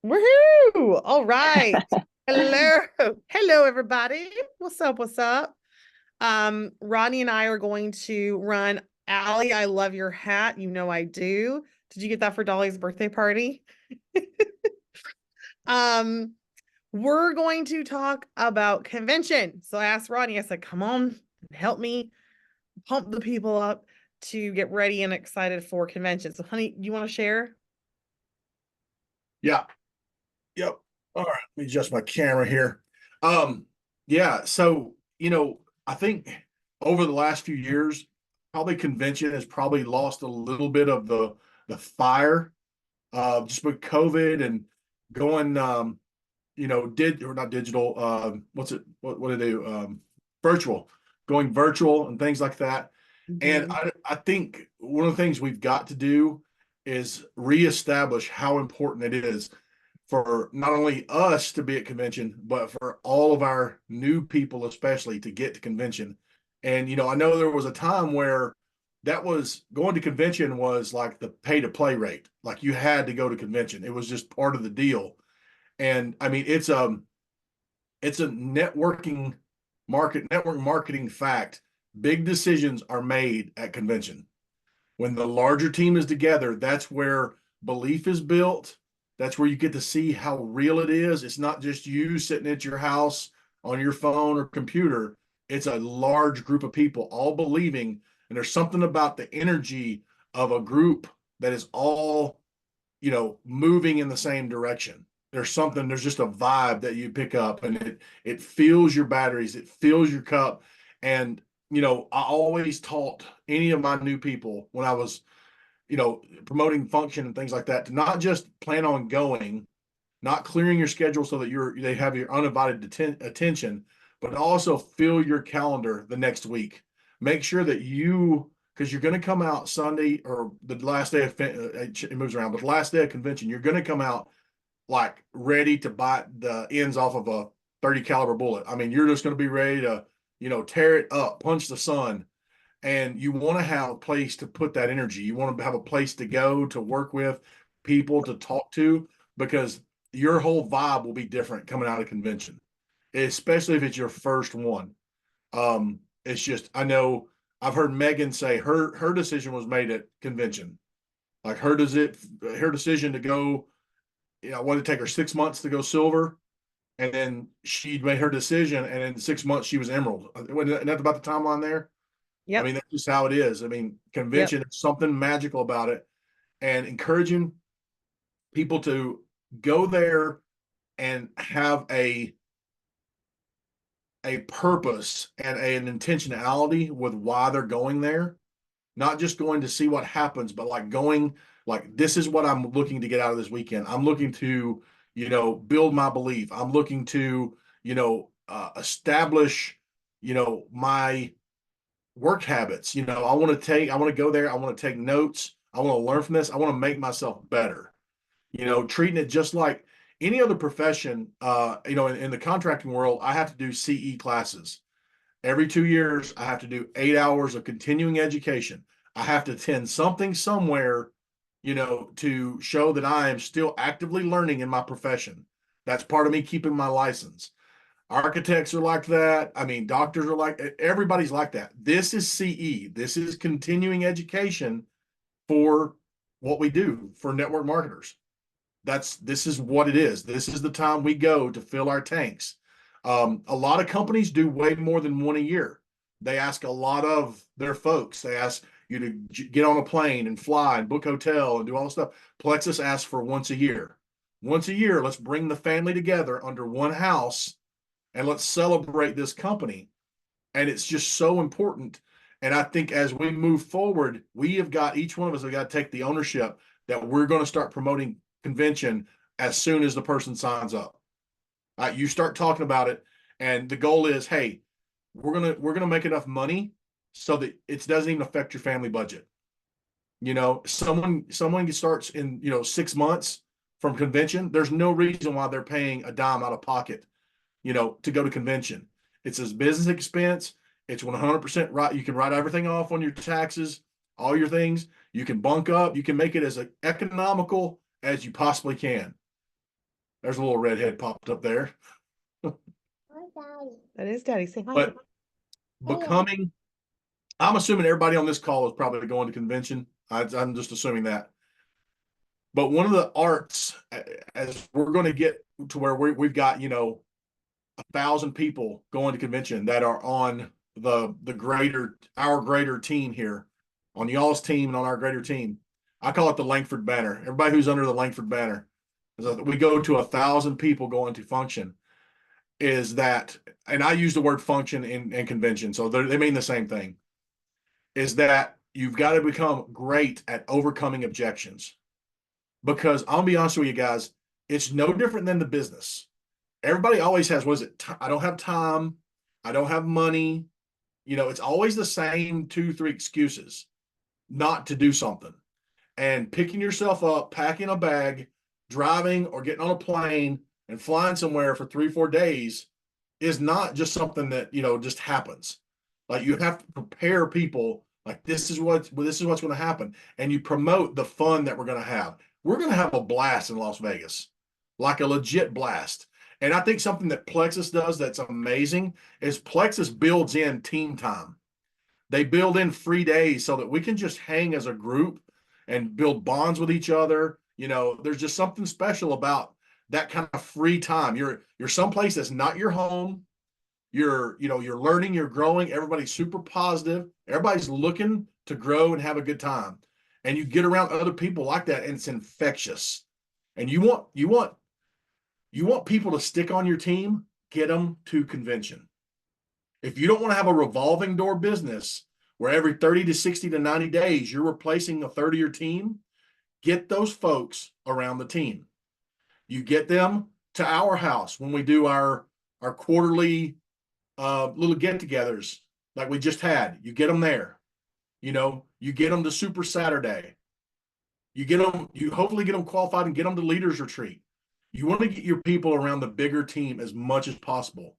Woohoo! All right. Hello. Hello, everybody. What's up? What's up? Rodney and I are going to run Allie, I love your hat. You know I do. Did you get that for Dolly's birthday party? Um, we're going to talk about convention. So I asked Rodney, I said, come on, help me pump the people up to get ready and excited for convention. So, honey, you want to share? Yeah. Yep. All right. Let me adjust my camera here. Um, yeah. So, I think over the last few years, probably convention has probably lost a little bit of the fire, just with COVID and going, did or not digital, what's it, what do they do? Virtual, going virtual and things like that. And Mhm. I think one of the things we've got to do is reestablish how important it is for not only us to be at convention, but for all of our new people, especially to get to convention. And, I know there was a time where that was going to convention was like the pay to play rate. Like you had to go to convention. It was just part of the deal. And I mean, it's a network marketing fact. Big decisions are made at convention. When the larger team is together, that's where belief is built. That's where you get to see how real it is. It's not just you sitting at your house on your phone or computer. It's a large group of people all believing. And there's something about the energy of a group that is all, moving in the same direction. There's just a vibe that you pick up and it fills your batteries, it fills your cup. And, I always taught any of my new people when I was, promoting function and things like that to not just plan on going, not clearing your schedule so that they have your undivided attention, but also fill your calendar the next week. Make sure that because you're going to come out Sunday or the last day of it moves around, but the last day of convention, you're going to come out like ready to bite the ends off of a 30 caliber bullet. I mean, you're just going to be ready to, tear it up, punch the sun, and you want to have a place to put that energy. You want to have a place to go to work with people to talk to because your whole vibe will be different coming out of convention, especially if it's your first one. It's just I know I've heard Megan say her decision was made at convention. Like her decision to go, what did it take her 6 months to go silver? And then she made her decision, and in 6 months she was emerald. Wasn't that about the timeline there? I Yep. mean, that's just how it is. I mean, Yep. convention is something magical about it, and encouraging people to go there and have a purpose and an intentionality with why they're going there, not just going to see what happens, but like going like this is what I'm looking to get out of this weekend. I'm looking to, build my belief. I'm looking to, establish, my work habits. I want to go there. I want to take notes. I want to learn from this. I want to make myself better. Treating it just like any other profession. In the contracting world, I have to do CE classes. Every 2 years, I have to do 8 hours of continuing education. I have to attend something somewhere, to show that I am still actively learning in my profession. That's part of me keeping my license. Architects are like that. I mean, doctors are everybody's like that. This is CE. This is continuing education for what we do for network marketers. This is what it is. This is the time we go to fill our tanks. A lot of companies do way more than one a year. They ask a lot of their folks. They ask you to get on a plane and fly and book hotel and do all this stuff. Plexus asks for once a year. Once a year, let's bring the family together under one house and let's celebrate this company. And it's just so important. And I think as we move forward, each one of us have got to take the ownership that we're going to start promoting convention as soon as the person signs up. You start talking about it, and the goal is, hey, we're gonna make enough money so that it doesn't even affect your family budget. Someone starts in 6 months from convention. There's no reason why they're paying a dime out of pocket to go to convention. It's a business expense. It's 100% right. You can write everything off on your taxes, all your things. You can bunk up. You can make it as economical as you possibly can. There's a little redhead popped up there. That is Daddy. Say hi. But becoming, I'm assuming everybody on this call is probably going to convention. I'm just assuming that. But one of the arts, as we're going to get to where we've got, 1,000 people going to convention that are on our greater team here, on y'all's team and on our greater team. I call it the Langford banner. Everybody who's under the Langford banner, we go to 1,000 people going to function. Is that, and I use the word function in convention, so they mean the same thing. Is that you've got to become great at overcoming objections. Because I'll be honest with you guys, it's no different than the business. Everybody always has, what is it? I don't have time. I don't have money. It's always the same 2-3 excuses not to do something. And picking yourself up, packing a bag, driving or getting on a plane and flying somewhere for 3-4 days is not just something that, just happens. Like, you have to prepare people, like, this is what's going to happen. And you promote the fun that we're going to have. We're going to have a blast in Las Vegas, like a legit blast. And I think something that Plexus does that's amazing is Plexus builds in team time. They build in free days so that we can just hang as a group and build bonds with each other. There's just something special about that kind of free time. You're someplace that's not your home. You're learning, you're growing. Everybody's super positive. Everybody's looking to grow and have a good time. And you get around other people like that, and it's infectious. And you want people to stick on your team, get them to convention. If you don't want to have a revolving door business where every 30 to 60 to 90 days you're replacing a third of your team, get those folks around the team. You get them to our house when we do our quarterly little get-togethers like we just had. You get them there. You get them to Super Saturday. You hopefully get them qualified and get them to Leaders Retreat. You want to get your people around the bigger team as much as possible.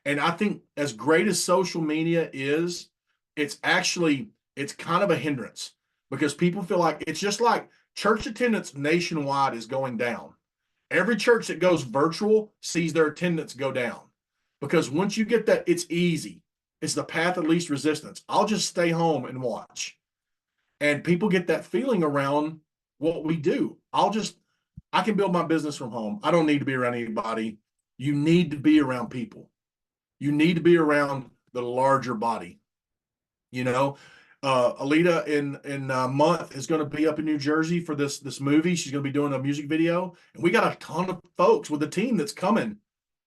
And I think as great as social media is, it's kind of a hindrance because people feel like it's just like church attendance nationwide is going down. Every church that goes virtual sees their attendance go down because once you get that, it's easy. It's the path of least resistance. I'll just stay home and watch. And people get that feeling around what we do. I can build my business from home. I don't need to be around anybody. You need to be around people. You need to be around the larger body. Alita in a month is going to be up in New Jersey for this movie. She's going to be doing a music video, and we got a ton of folks with the team that's coming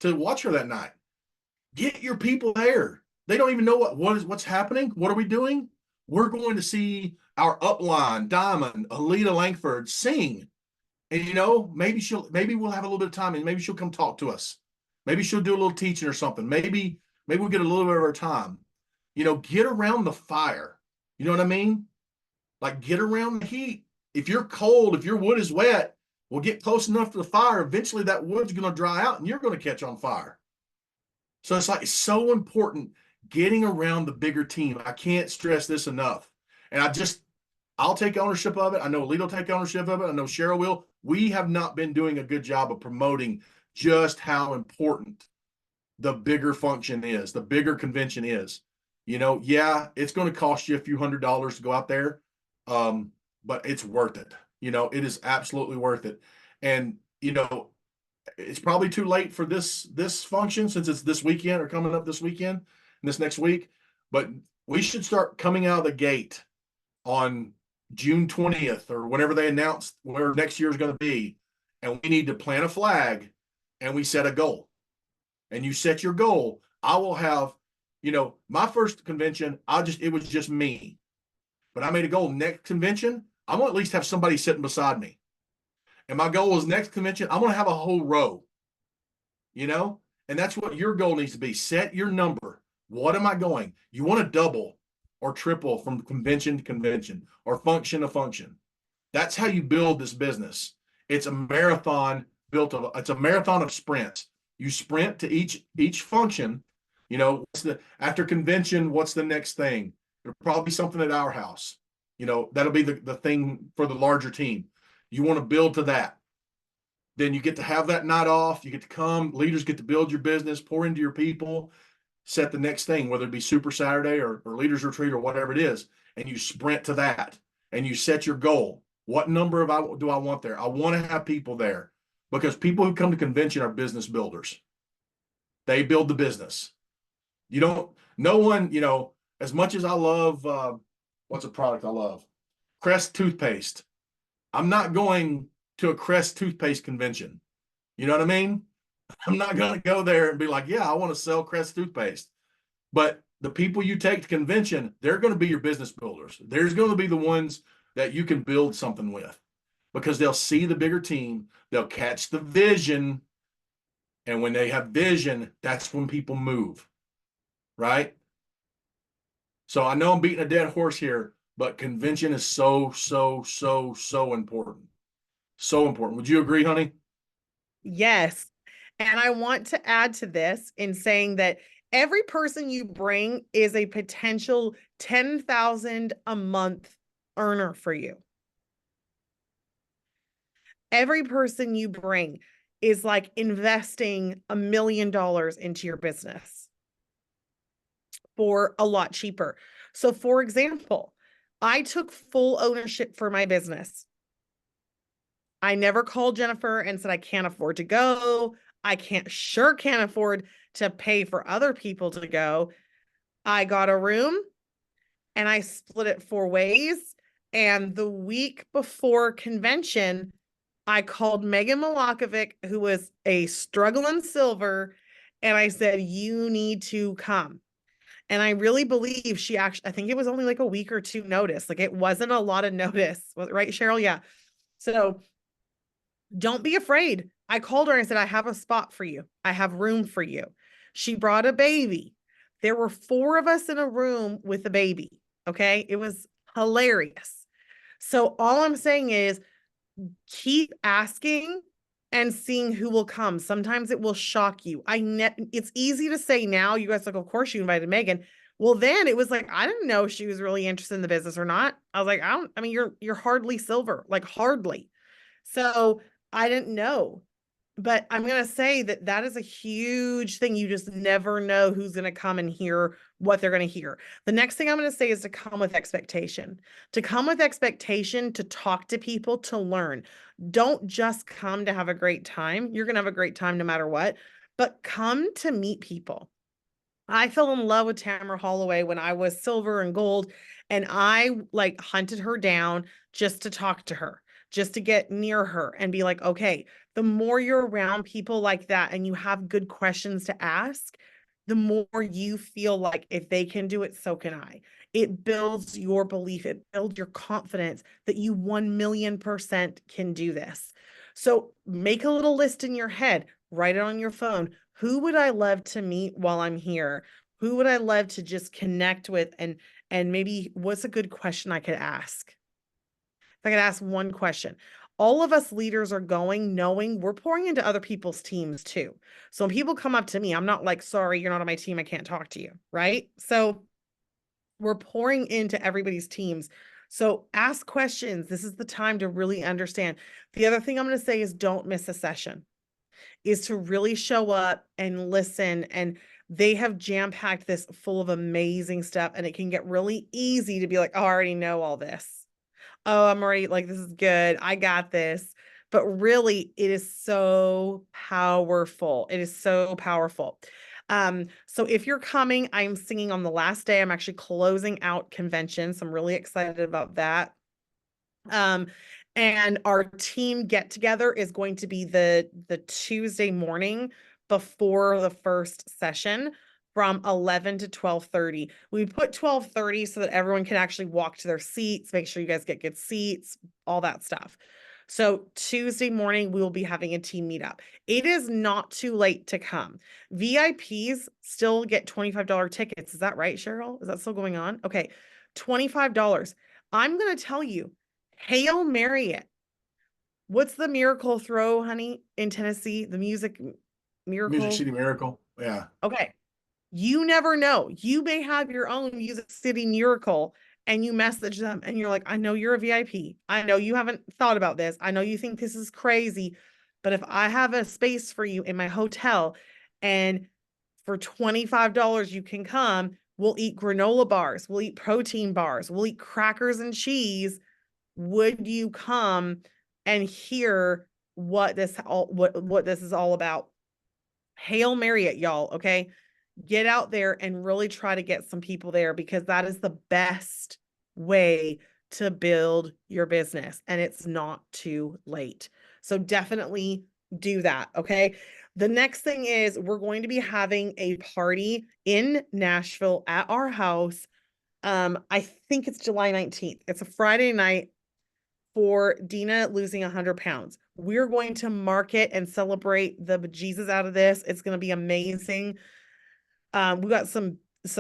to watch her that night. Get your people there. They don't even know what's happening. What are we doing? We're going to see our upline, Diamond, Alita Langford, sing. And maybe we'll have a little bit of time, and maybe she'll come talk to us. Maybe she'll do a little teaching or something. Maybe we'll get a little bit of our time. Get around the fire. You know what I mean? Like, get around the heat. If you're cold, if your wood is wet, well, get close enough to the fire. Eventually that wood's going to dry out and you're going to catch on fire. So it's so important getting around the bigger team. I can't stress this enough. And I'll take ownership of it. I know Alita will take ownership of it. I know Cheryl will. We have not been doing a good job of promoting just how important the bigger function is, the bigger convention is. It's going to cost you a few $100s to go out there, but it's worth it. It is absolutely worth it. And, it's probably too late for this function since it's this weekend or coming up this weekend and this next week, but we should start coming out of the gate on June 20th or whenever they announce where next year is going to be. And we need to plant a flag and we set a goal. And you set your goal. I will have, my first convention, it was just me. But I made a goal next convention, I'm going to at least have somebody sitting beside me. And my goal is next convention, I'm going to have a whole row. And that's what your goal needs to be. Set your number. What am I going? You want to double or triple from convention to convention or function to function. That's how you build this business. It's a marathon it's a marathon of sprints. You sprint to each function. After convention, what's the next thing? It'll probably be something at our house. That'll be the thing for the larger team. You want to build to that. then you get to have that night off. You get to come, leaders get to build your business, pour into your people, set the next thing, whether it be Super Saturday or Leaders Retreat or whatever it is, and you sprint to that and you set your goal. What number do I want there? I want to have people there because people who come to convention are business builders. They build the business. You don't, no one, as much as I love, what's a product I love? Crest toothpaste. I'm not going to a Crest toothpaste convention. You know what I mean? I'm not going to go there and be like, yeah, I want to sell Crest toothpaste. But the people you take to convention, they're going to be your business builders. There's going to be the ones that you can build something with because they'll see the bigger team. They'll catch the vision. And when they have vision, that's when people move, right? So I know I'm beating a dead horse here, but convention is so, so, so, so important. So important. Would you agree, honey? Yes. And I want to add to this in saying that every person you bring is a potential 10,000 a month earner for you. Every person you bring is like investing $1 million into your business for a lot cheaper. So for example, I took full ownership for my business. I never called Jennifer and said, I can't afford to go. I can't afford to pay for other people to go. I got a room and I split it 4 ways. And the week before convention, I called Megan Milakovic, who was a struggling silver, and I said, you need to come. And I really believe she actually, I think it was only like a week or 2 notice. Like it wasn't a lot of notice, right, Cheryl? Yeah. So don't be afraid. I called her and I said, I have a spot for you. I have room for you. She brought a baby. There were 4 of us in a room with a baby. Okay. It was hilarious. So all I'm saying is keep asking and seeing who will come. Sometimes it will shock you. It's easy to say now. You guys like, of course you invited Megan. Well, then it was like, I didn't know if she was really interested in the business or not. I was like, I mean, you're hardly silver, like hardly. So I didn't know. But I'm going to say that that is a huge thing. You just never know who's going to come and hear what they're going to hear. The next thing I'm going to say is to come with expectation, to come with expectation, to talk to people, to learn. Don't just come to have a great time. You're going to have a great time no matter what, but come to meet people. I fell in love with Tamara Holloway when I was silver and gold, and I like hunted her down just to talk to her, just to get near her and be like, okay, the more you're around people like that and you have good questions to ask, the more you feel like if they can do it, so can I. It builds your belief, it builds your confidence that you 1,000,000% can do this. So make a little list in your head, write it on your phone. Who would I love to meet while I'm here? Who would I love to just connect with? And maybe what's a good question I could ask? If I could ask one question. All of us leaders are going knowing we're pouring into other people's teams too. So when people come up to me, I'm not like, sorry, you're not on my team. I can't talk to you. Right. So we're pouring into everybody's teams. So ask questions. This is the time to really understand. The other thing I'm going to say is don't miss a session, is to really show up and listen. And they have jam-packed this full of amazing stuff. And it can get really easy to be like, oh, I already know all this. Oh, I'm already like, this is good. I got this. But really, it is so powerful. It is so powerful. So if you're coming, I'm singing on the last day. I'm actually closing out convention. So I'm really excited about that. And our team get together is going to be the Tuesday morning before the first session from 11 to 12:30. We put 12:30 so that everyone can actually walk to their seats, make sure you guys get good seats, all that stuff. So Tuesday morning, we will be having a team meetup. It is not too late to come. VIPs still get $25 tickets. Is that right, Cheryl? Is that still going on? Okay, $25. I'm going to tell you, Hail Mary it. What's the miracle throw, honey, in Tennessee? The Music City Miracle? Miracle. Yeah. Okay. You never know. You may have your own Music City Miracle and you message them and you're like, I know you're a VIP. I know you haven't thought about this. I know you think this is crazy, But if I have a space for you in my hotel and for $25 you can come, we'll eat granola bars, we'll eat protein bars, we'll eat crackers and cheese. Would you come and hear what this is all about? Hail Mary it, y'all, okay? Get out there and really try to get some people there, because that is the best way to build your business, and it's not too late. So definitely do that, okay? The next thing is we're going to be having a party in Nashville at our house. I think it's July 19th. It's a Friday night for Dina losing 100 pounds. We're going to market and celebrate the bejesus out of this. It's going to be amazing. We got some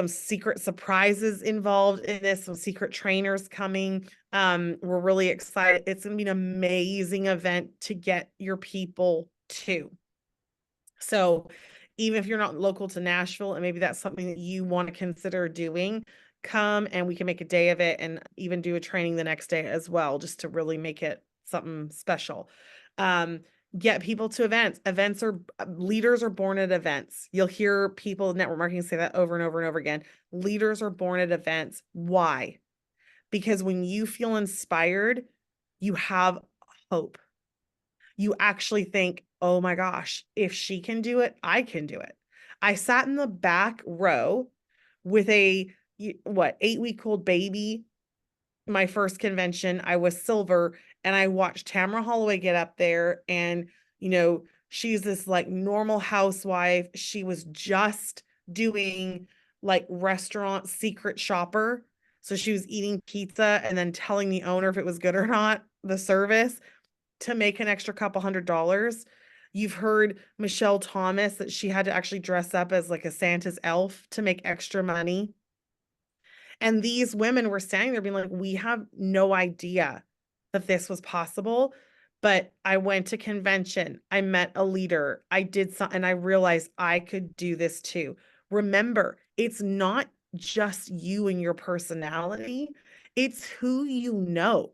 secret surprises involved in this, some secret trainers coming. We're really excited. It's going to be an amazing event to get your people to. So even if you're not local to Nashville and maybe that's something that you want to consider doing, come and we can make a day of it and even do a training the next day as well, just to really make it something special. Get people to events. Leaders are born at events. You'll hear people in network marketing say that over and over and over again. Leaders are born at events. Why? Because when you feel inspired, you have hope. You actually think, oh my gosh, if she can do it, I can do it. I sat in the back row with a 8-week-old baby. My first convention, I was silver, and I watched Tamara Holloway get up there, and she's this like normal housewife. She was just doing like restaurant secret shopper. So she was eating pizza and then telling the owner if it was good or not, the service, to make an extra couple $100. You've heard Michelle Thomas that she had to actually dress up as like a Santa's elf to make extra money. And these women were standing there being like, we have no idea that this was possible. But I went to convention, I met a leader, I did something, and I realized I could do this too. Remember, it's not just you and your personality, it's who you know.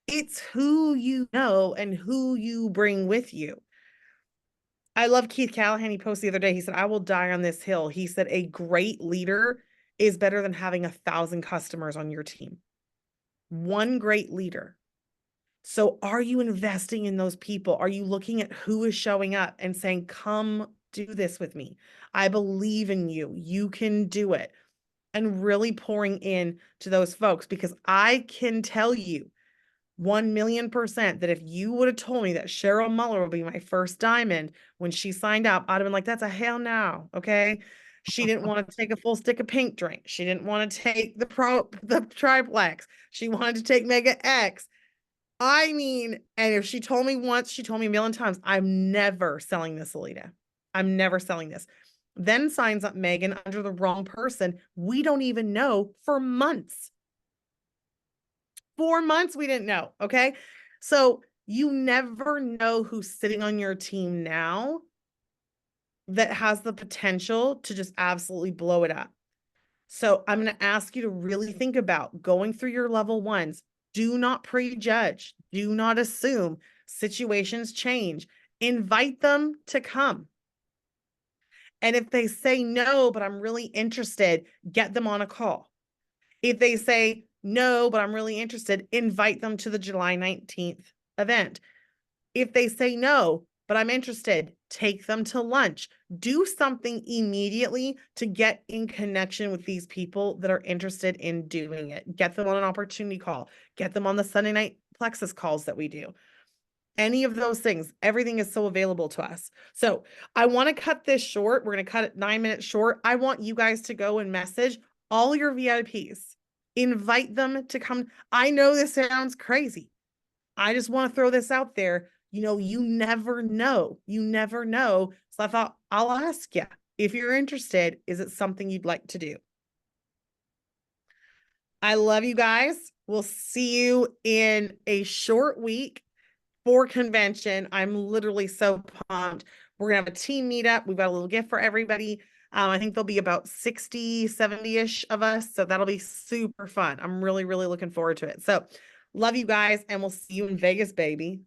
It's who you know and who you bring with you. I love Keith Callahan. He posted the other day. He said, I will die on this hill. He said, a great leader is better than having 1,000 customers on your team. One great leader. So are you investing in those people? Are you looking at who is showing up and saying, come do this with me? I believe in you. You can do it. And really pouring in to those folks, because I can tell you 1,000,000% that if you would have told me that Cheryl Muller would be my first diamond when she signed up, I'd have been like, that's a hell no. Okay. She didn't want to take a full stick of pink drink. She didn't want to take the triplex. She wanted to take Mega X. I mean, and if she told me once, she told me a million times, I'm never selling this, Alita. I'm never selling this. Then signs up Megan under the wrong person. We don't even know for months. 4 months we didn't know. Okay. So you never know who's sitting on your team now that has the potential to just absolutely blow it up. So I'm going to ask you to really think about going through your level ones. Do not prejudge. Do not assume. Situations change. Invite them to come. And if they say no, but I'm really interested, get them on a call. If they say no, but I'm really interested, invite them to the July 19th event. If they say no, but I'm interested, take them to lunch. Do something immediately to get in connection with these people that are interested in doing it. Get them on an opportunity call. Get them on the Sunday night Plexus calls that we do. Any of those things, everything is so available to us. So I want to cut this short. We're going to cut it 9 minutes short. I want you guys to go and message all your VIPs. Invite them to come. I know this sounds crazy. I just want to throw this out there. You never know. You never know. So I thought I'll ask you if you're interested. Is it something you'd like to do? I love you guys. We'll see you in a short week for convention. I'm literally so pumped. We're going to have a team meetup. We've got a little gift for everybody. I think there'll be about 60, 70-ish of us. So that'll be super fun. I'm really, really looking forward to it. So love you guys, and we'll see you in Vegas, baby.